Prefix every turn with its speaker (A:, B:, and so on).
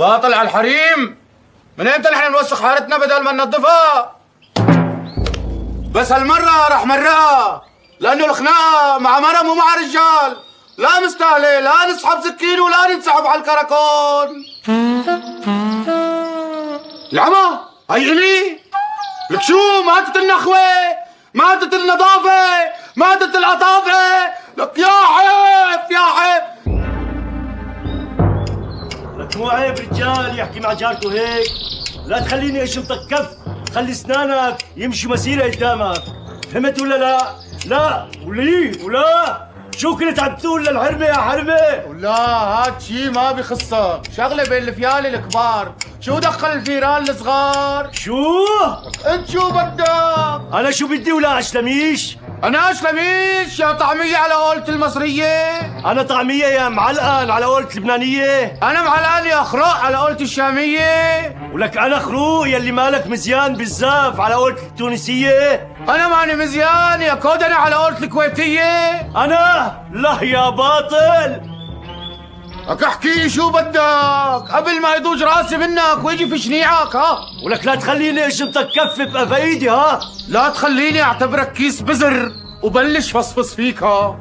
A: باطل على الحريم. من امتى نحن نوسخ حارتنا بدل ما ننظفها؟ بس هالمرة رح مرقها، لأنه الخناقة مع مرة مو مع رجال. لا مستاهلة، لا نسحب سكين ولا ننسحب على الكراكون. العمى هي إلي لك شو؟ ماتت النخوة، ماتت النظافة، ماتت العطافة. لك يا حيف يا حيف.
B: لك مو عيب رجال يحكي مع جارته هيك؟ لا تخليني اشمطك كف، خلي اسنانك يمشي مسيره قدامك، فهمت ولا لا؟ لا ولي ولا شو كنت عم تقول للحرمه يا حرمه؟
A: ولا هاد شي ما بخصك، شغله بين الفيال الكبار. شو دخل الفيران الصغار؟
B: شو؟
A: انت شو بدك؟
B: انا شو بدي ولا اشلميش؟
A: انا اشلميش يا طعميه على قولة المصريه.
B: انا طعميه يا معلقان على قولة لبنانيه.
A: انا معلقان يا خروق على قولة الشاميه.
B: ولك انا خروق يلي مالك مزيان بالزاف على قولة التونسيه.
A: انا ماني مزيان يا كودنة على قولة الكويتيه.
B: انا لا يا باطل.
A: لك احكي شو بدك قبل ما يضوج راسي منك ويجي في شنيعك. ها
B: ولك لا تخليني اشمطك كف بقفايدي. ها
A: لا تخليني اعتبرك كيس بزر وبلش فصفص فيك. ها